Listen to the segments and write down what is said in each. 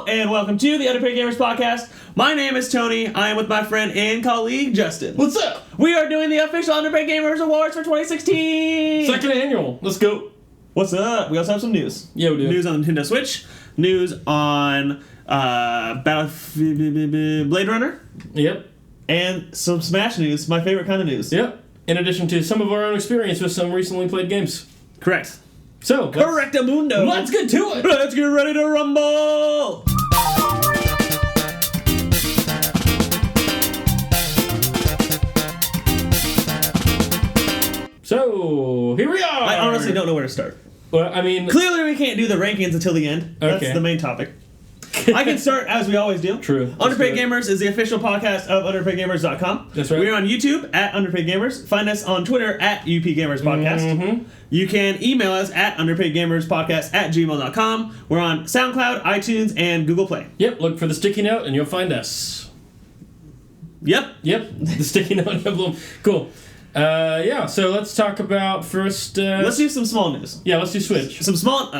Hello, and welcome to the Underpaid Gamers Podcast. My name is Tony. I am with my friend and colleague, Justin. What's up? We are doing the official Underpaid Gamers Awards for 2016. Second annual. Let's go. What's up? We also have some news. Yeah, we do. News on the Nintendo Switch. News on Blade Runner. Yep. And some Smash news, my favorite kind of news. Yep. In addition to some of our own experience with some recently played games. Correct. So, Correctamundo. Let's get to it. Let's get ready to rumble. So, here we are. I honestly don't know where to start. Well, I mean... Clearly we can't do the rankings until the end. That's Okay. the main topic. I can start as we always do. True. Underpaid Gamers is the official podcast of underpaidgamers.com. That's right. We're on YouTube at Underpaid Gamers. Find us on Twitter at Gamers Podcast. Mm-hmm. You can email us at underpaidgamerspodcast@gmail.com. We're on SoundCloud, iTunes, and Google Play. Yep, look for the sticky note and you'll find us. Yep. The sticky note emblem. Cool. Yeah, so let's talk about first... Let's do some small news. Yeah, let's do Switch. Some small...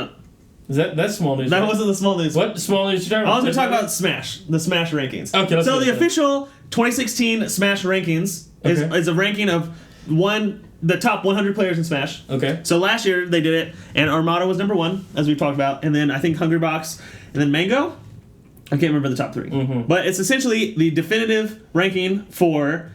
That's small news. that right? wasn't the small news. What small news you talking I about? was going to talk about Smash. The Smash rankings. Okay, let's So do the it. official 2016 Smash rankings is a ranking of the top 100 players in Smash. Okay. So last year they did it, and Armada was number 1, as we've talked about, and then I think Hungrybox, and then Mango. I can't remember the top 3. Mm-hmm. But it's essentially the definitive ranking for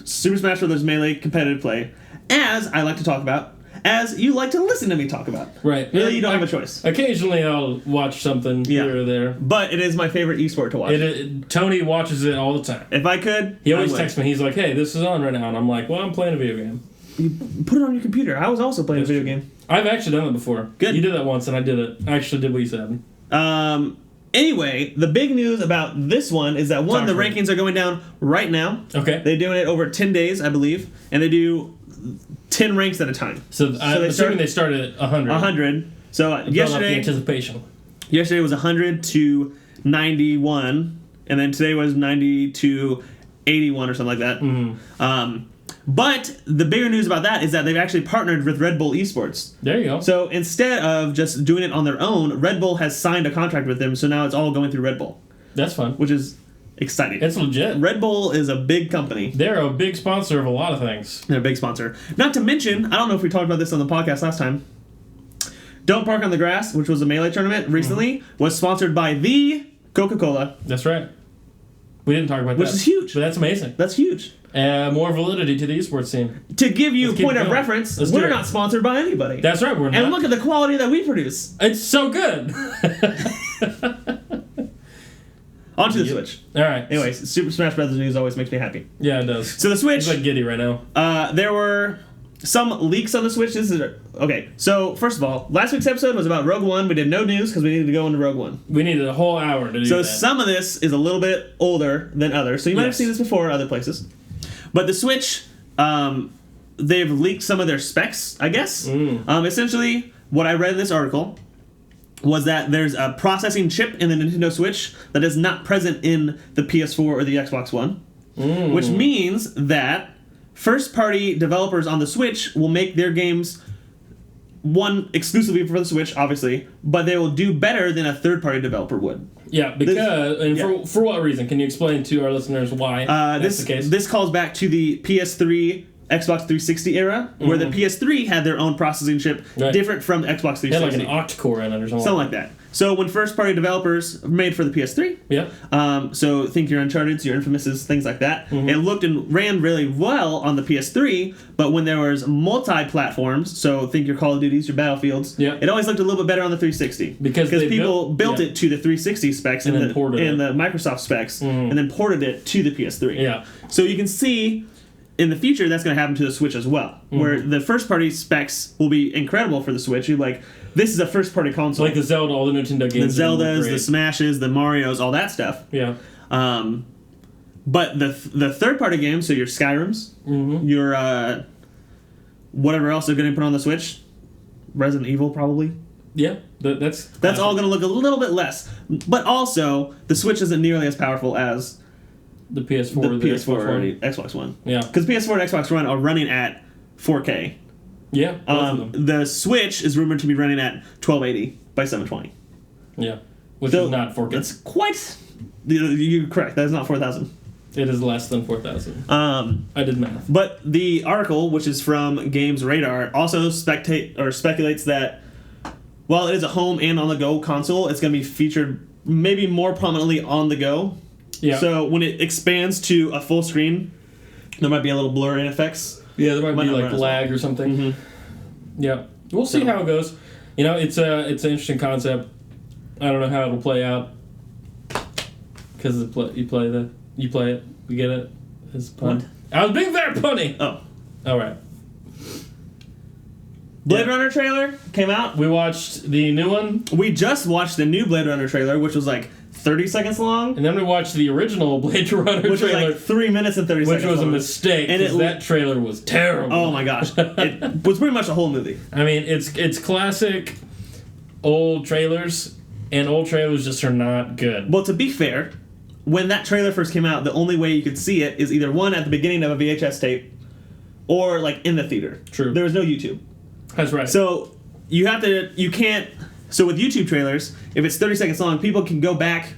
Super Smash Bros. Melee competitive play, as I like to talk about, as you like to listen to me talk about. Right. Really, you don't have a choice. Occasionally I'll watch something here or there. But it is my favorite esport to watch. Tony watches it all the time. If I could, He always I would. texts me. He's like, hey, this is on right now. And I'm like, well, I'm playing a video game. You put it on your computer. I was also playing a video game. I've actually done it before. Good. You did that once and I did it. I actually did what you said. Anyway, the big news about this one is that, one, the Sorry. rankings are going down right now. Okay. They're doing it over 10 days, I believe. And they do 10 ranks at a time. So I'm assuming they started at 100. 100. So Build up the yesterday anticipation. was 100 to 91. And then today was 90 to 81 or something like that. Mm-hmm. But the bigger news about that is that they've actually partnered with Red Bull Esports. There you go. So instead of just doing it on their own, Red Bull has signed a contract with them, so now it's all going through Red Bull, That's fun. which is exciting. It's legit. Red Bull is a big company. They're a big sponsor of a lot of things. They're a big sponsor. Not to mention, I don't know if we talked about this on the podcast last time, Don't Park on the Grass, which was a Melee tournament recently, was sponsored by the Coca-Cola. That's right. We didn't talk about that. Which is huge. But that's amazing. That's huge. More validity to the esports scene. To give you a Let's keep point of going. reference, Let's do we're it. not sponsored by anybody. That's right, we're not. And look at the quality that we produce. It's so good. On to the Switch. All right. Anyways, Super Smash Bros. News always makes me happy. Yeah, it does. So the Switch... It's like giddy right now. There were some leaks on the Switch. Okay, so first of all, last week's episode was about Rogue One. We did no news because we needed to go into Rogue One. We needed a whole hour to do So that. some of this is a little bit older than others. So you might have Yes. seen this before other places. But the Switch, they've leaked some of their specs, I guess. Essentially, what I read in this article was that there's a processing chip in the Nintendo Switch that is not present in the PS4 or the Xbox One. Which means that first-party developers on the Switch will make their games, one, exclusively for the Switch, obviously, but they will do better than a third-party developer would. Yeah, because... For what reason? Can you explain to our listeners why that's the case? This calls back to the PS3, Xbox 360 era, where the PS3 had their own processing chip, different from the Xbox 360. They had like an octa-core in it or something. Something like that. So when first-party developers made for the PS3, so think your Uncharted, your Infamouses, things like that, it looked and ran really well on the PS3, but when there was multi-platforms, so think your Call of Duties, your Battlefields, it always looked a little bit better on the 360. Because people built it to the 360 specs and the Microsoft specs, and then ported it to the PS3. Yeah. So you can see... in the future, that's going to happen to the Switch as well, where the first-party specs will be incredible for the Switch. You're like, this is a first-party console. Like the Zelda, all the Nintendo games. The Zeldas, the Smashes, the Marios, all that stuff. Yeah. But the third-party games, so your Skyrims, your whatever else they're going to put on the Switch, Resident Evil probably. Yeah, that's all going to look a little bit less. But also, the Switch isn't nearly as powerful as... the PS4, the PS4 or the Xbox One. Yeah. Because PS4 and Xbox One are running at 4K. Yeah. The Switch is rumored to be running at 1280 by 720. Yeah. which is not 4K. That's quite... You're correct. That is not 4,000. It is less than 4,000. I did math. But the article, which is from Games Radar, also speculates that while it is a home and on-the-go console, it's going to be featured maybe more prominently on the go. Yeah. So when it expands to a full screen, there might be a little blur in effects. Yeah, there might be like lag or something. Mm-hmm. Yeah, we'll see how it goes. You know, it's an interesting concept. I don't know how it'll play out because you play it. You get it. It's pun. What? I was being very punny. Oh, all right. Blade Runner trailer came out. We watched the new one. We just watched the new Blade Runner trailer, which was like 30 seconds long. And then we watched the original Blade Runner which trailer. was like 3 minutes and 30 seconds Which was long. a mistake, because that trailer was terrible. Oh my gosh. It was pretty much a whole movie. I mean, it's classic old trailers, and old trailers just are not good. Well, to be fair, when that trailer first came out, the only way you could see it is either one, at the beginning of a VHS tape, or like in the theater. True. There was no YouTube. That's right. So so with YouTube trailers, if it's 30 seconds long, people can go back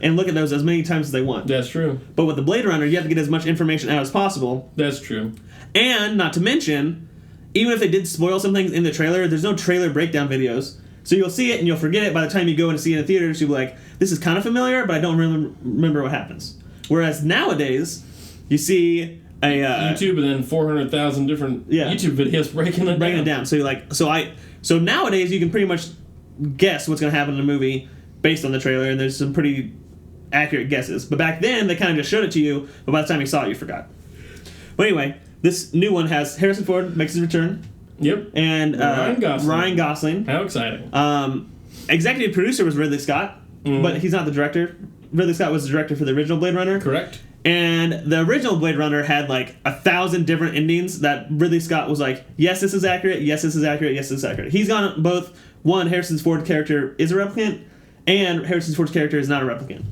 and look at those as many times as they want. That's true. But with the Blade Runner, you have to get as much information out as possible. That's true. And not to mention, even if they did spoil some things in the trailer, there's no trailer breakdown videos. So you'll see it and you'll forget it by the time you go and see it in the theaters. You'll be like, this is kind of familiar, but I don't remember what happens. Whereas nowadays, you see a YouTube and then 400,000 different YouTube videos breaking it down. So you're like, so nowadays you can pretty much guess what's going to happen in a movie based on the trailer, and there's some pretty accurate guesses. But back then, they kind of just showed it to you, but by the time you saw it, you forgot. But anyway, this new one has Harrison Ford makes his return. Yep. And Ryan Gosling. How exciting. Executive producer was Ridley Scott, but he's not the director. Ridley Scott was the director for the original Blade Runner. Correct. And the original Blade Runner had like 1,000 different endings that Ridley Scott was like, yes, this is accurate, yes, this is accurate, yes, this is accurate. He's gone both, one, Harrison Ford's character is a replicant, and Harrison Ford's character is not a replicant.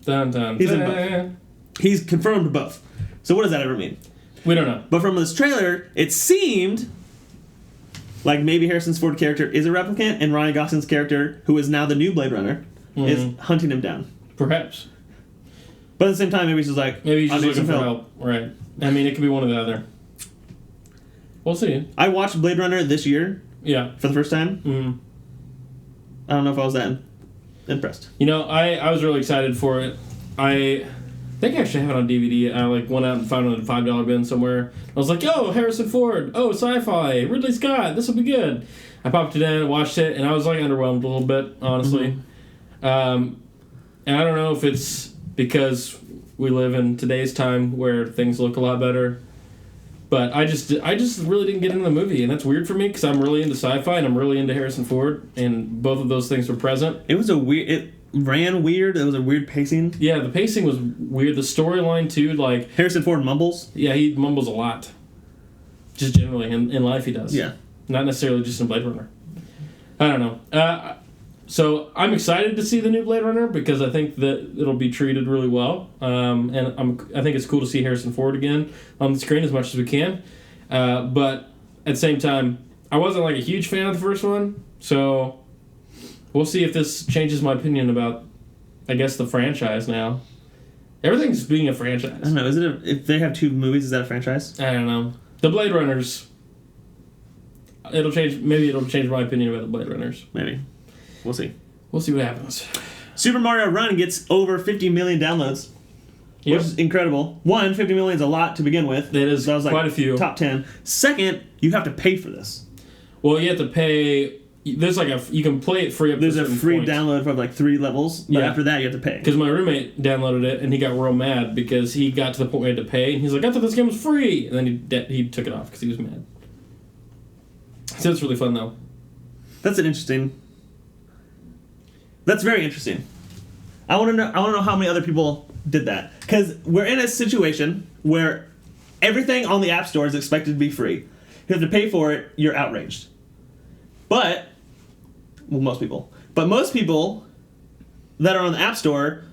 Dun, dun, He's in both. He's confirmed both. So what does that ever mean? We don't know. But from this trailer, it seemed like maybe Harrison Ford's character is a replicant, and Ryan Gosling's character, who is now the new Blade Runner, is hunting him down. Perhaps. But at the same time, maybe he's just like... Maybe he's just looking for help. Right. I mean, it could be one or the other. We'll see. I watched Blade Runner this year. Yeah. For the first time. I don't know if I was that impressed. You know, I was really excited for it. I think I actually have it on DVD. I went out and found it in a $5 bin somewhere. I was like, oh, Harrison Ford. Oh, sci-fi. Ridley Scott. This will be good. I popped it in, watched it, and I was underwhelmed a little bit, honestly. And I don't know if it's because we live in today's time where things look a lot better, but I just really didn't get into the movie, and that's weird for me because I'm really into sci-fi and I'm really into Harrison Ford, and both of those things were present. It ran weird. It was a weird pacing. Yeah, the pacing was weird. The storyline too, Harrison Ford mumbles. Yeah, he mumbles a lot. Just generally in life he does. Yeah, not necessarily just in Blade Runner. I don't know. So I'm excited to see the new Blade Runner because I think that it'll be treated really well, and I think it's cool to see Harrison Ford again on the screen as much as we can. But at the same time, I wasn't a huge fan of the first one, so we'll see if this changes my opinion about, I guess, the franchise now. Everything's being a franchise. I don't know. If they have two movies, is that a franchise? I don't know. The Blade Runners. Maybe it'll change my opinion about the Blade Runners. Maybe. We'll see. We'll see what happens. Super Mario Run gets over 50 million downloads. Yep. Which is incredible. 50 million is a lot to begin with. It is quite a few. Top 10. Second, you have to pay for this. Well, you have to pay. There's you can play it free up to a certain point. There's a free download for 3 levels, but after that you have to pay. Because my roommate downloaded it and he got real mad because he got to the point where he had to pay, and he's like, I thought this game was free, and then he took it off because he was mad. So it's really fun though. That's very interesting. I want to know how many other people did that, because we're in a situation where everything on the App Store is expected to be free. You have to pay for it. You're outraged. But most people that are on the App Store,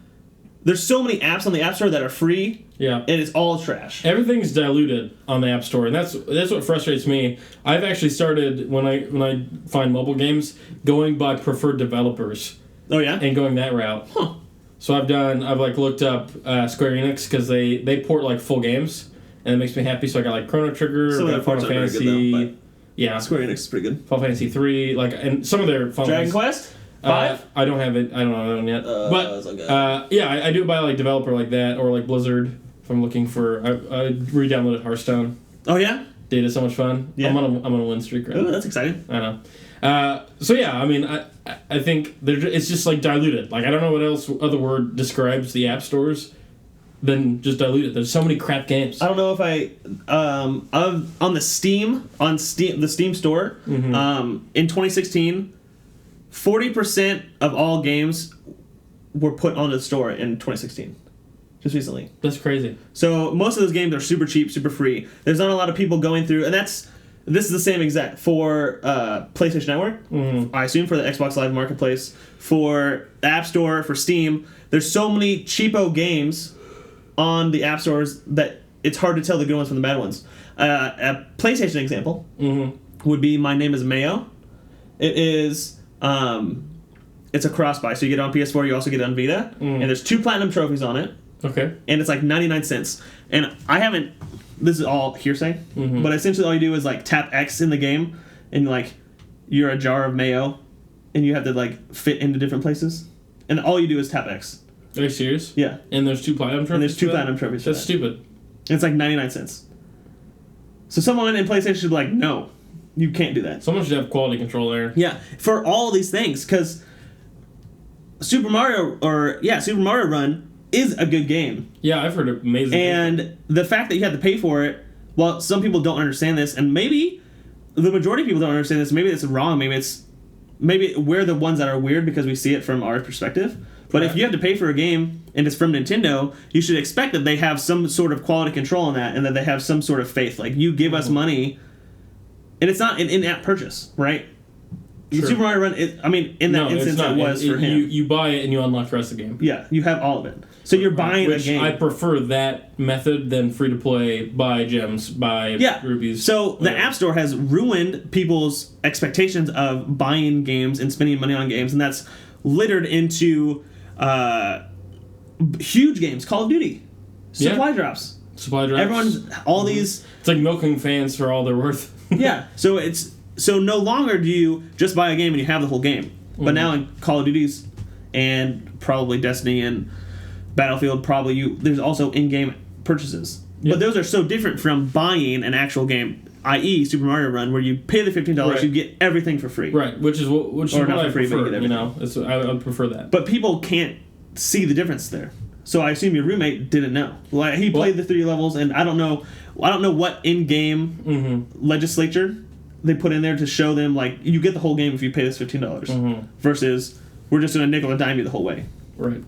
there's so many apps on the App Store that are free. Yeah, and it's all trash. Everything's diluted on the App Store, and that's what frustrates me. I've actually started when I find mobile games going by preferred developers Oh yeah. And going that route. Huh. So I've looked up Square Enix because they port like full games, and it makes me happy. So I got like Chrono Trigger, Some of their Final ports are very Fantasy. good, though, yeah, Square Enix is pretty good. Final Fantasy 3, like, and some of their Final Dragon Fantasy, Quest 5. I don't have it. I don't know that one yet. But yeah, I do it by like developer like that or like Blizzard. If I'm looking for, I re-downloaded Hearthstone. Oh yeah. Did it so much fun. Yeah. I'm on a win streak right now. Oh, that's exciting. I know. So yeah, I mean, I think it's just like diluted. Like I don't know what else other word describes the app stores than just diluted. There's so many crap games. I don't know if on the Steam the Steam store in 2016, 40% of all games were put onto the store in 2016. Just recently. That's crazy. So most of those games are super cheap, super free. There's not a lot of people going through, and this is the same exact for PlayStation Network. I assume for the Xbox Live Marketplace, for the App Store, for Steam. There's so many cheapo games on the app stores that it's hard to tell the good ones from the bad ones. A PlayStation example would be My Name is Mayo. It is it's a cross-buy, so you get it on PS4, you also get it on Vita, and there's 2 platinum trophies on it. Okay. And it's like 99 cents. And I haven't... This is all hearsay. But essentially all you do is like tap X in the game. And like you're a jar of mayo. And you have to like fit into different places. And all you do is tap X. Are you serious? Yeah. And there's 2 platinum trophies? And there's 2 platinum trophies for That's stupid. And it's like 99 cents. So someone in PlayStation should be like, no, you can't do that. Someone should have quality control there. Yeah. For all these things. Because Super Mario Run is a good game. Yeah, I've heard amazing And the fact that you have to pay for it, well, some people don't understand this, and maybe the majority of people don't understand this. Maybe it's wrong. Maybe we're the ones that are weird because we see it from our perspective. But if you have to pay for a game and it's from Nintendo, you should expect that they have some sort of quality control on that, and that they have some sort of faith. Like, you give us money, and it's not an in-app purchase, right? Sure. Super Mario Run, in that instance, it was for him. You buy it and you unlock the rest of the game. Yeah, you have all of it. So you're buying a game. I prefer that method than free-to-play, buy gems, buy rupees. So the App Store has ruined people's expectations of buying games and spending money on games, and that's littered into huge games. Call of Duty. Supply drops. Supply drops. These... It's like milking fans for all they're worth. Yeah, so no longer do you just buy a game and you have the whole game. But now in Call of Duties and probably Destiny and Battlefield, there's also in-game purchases. Yep. But those are so different from buying an actual game, i.e. Super Mario Run, where you pay the $15, you get everything for free. Right, which is what I prefer. I would prefer that. But people can't see the difference there. So I assume your roommate didn't know. Like, he played the 3 levels, and I don't know what in-game legislature they put in there to show them, like, you get the whole game if you pay this $15 versus we're just going to nickel and dime you the whole way. Right.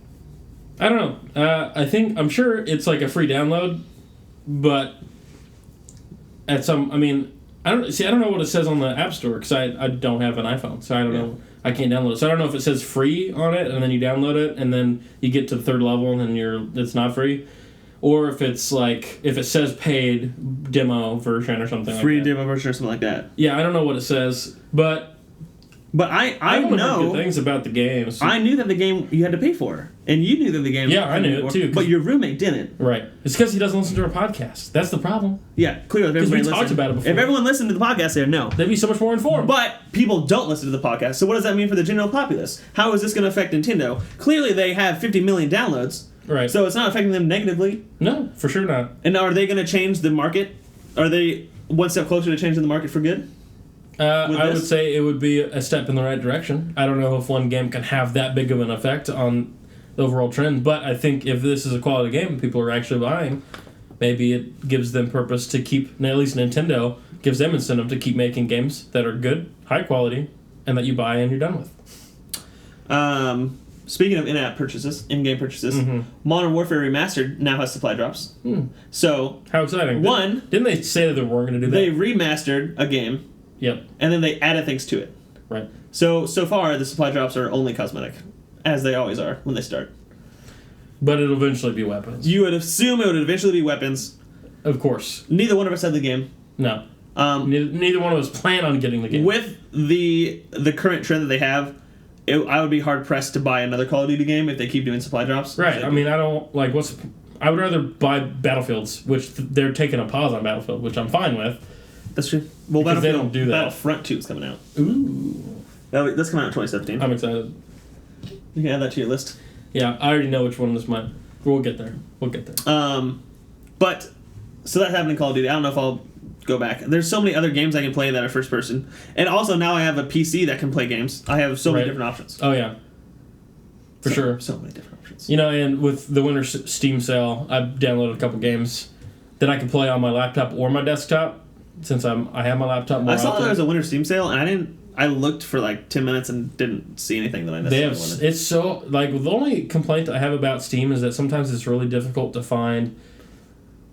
I don't know. I'm sure it's like a free download, but I don't know what it says on the App Store because I don't have an iPhone, so I don't know. I can't download it. So I don't know if it says free on it and then you download it and then you get to the 3rd level and then it's not free. Or if it's like, if it says paid demo version or something free like that. Demo version or something like that. Yeah, I don't know what it says, but I know good things about the game. So. I knew that the game you had to pay for, and you knew that the game. Yeah, I knew it too. But your roommate didn't. Right. It's because he doesn't listen to our podcast. That's the problem. Yeah, clearly. Because we talked about it before. If everyone listened to the podcast, they'd know. They'd be so much more informed. But people don't listen to the podcast. So what does that mean for the general populace? How is this going to affect Nintendo? Clearly, they have 50 million downloads. Right. So it's not affecting them negatively. No, for sure not. And are they going to change the market? Are they one step closer to changing the market for good? I would say it would be a step in the right direction. I don't know if one game can have that big of an effect on the overall trend, but I think if this is a quality game people are actually buying, maybe it gives them purpose to keep, at least Nintendo, gives them incentive to keep making games that are good, high quality, and that you buy and you're done with. Speaking of in-app purchases, in-game purchases, Modern Warfare Remastered now has supply drops. So, how exciting! Didn't they say that they weren't going to do that? They remastered a game. Yep. And then they added things to it. Right. So far, the supply drops are only cosmetic, as they always are when they start. But it'll eventually be weapons. You would assume it would eventually be weapons. Of course. Neither one of us had the game. No. Neither one of us plan on getting the game. With the current trend that they have, I would be hard pressed to buy another Call of Duty game if they keep doing supply drops. Right. I mean, I don't like I would rather buy Battlefields, which they're taking a pause on Battlefield, which I'm fine with. That's true. Well, because they don't do that. Battlefront 2 is coming out. Ooh. That's coming out in 2017. I'm excited. You can add that to your list. Yeah, I already know which one this might. We'll get there. But so that happened in Call of Duty. I don't know if I'll go back. There's so many other games I can play that are first person, and also now I have a PC that can play games. I have so many different options. Oh yeah, for sure. So many different options. You know, and with the winter Steam sale, I've downloaded a couple games that I can play on my laptop or my desktop. Since I have my laptop more I saw often. there was a winter Steam sale, and I looked for like 10 minutes and didn't see anything that I necessarily wanted. It's so like the only complaint I have about Steam is that sometimes it's really difficult to find.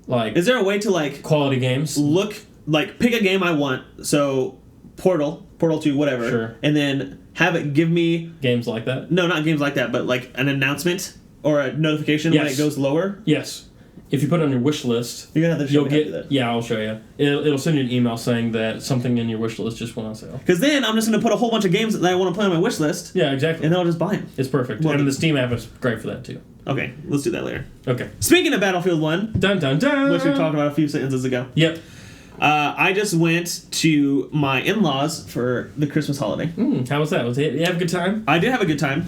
Like, is there a way to like quality games? Pick a game I want. So Portal 2, whatever. Sure. And then have it give me games like that. No, not games like that, but like an announcement or a notification when it goes lower. Yes. If you put it on your wish list, you're gonna have to show me that. Yeah, I'll show you. It'll send you an email saying that something in your wish list just went on sale. Because then I'm just gonna put a whole bunch of games that I want to play on my wish list. Yeah, exactly. And then I'll just buy them. It's perfect. And the Steam app is great for that too. Okay, let's do that later. Okay. Speaking of Battlefield 1, dun dun dun, which we talked about a few sentences ago. Yep. I just went to my in-laws for the Christmas holiday. How was that? You have a good time? I did have a good time.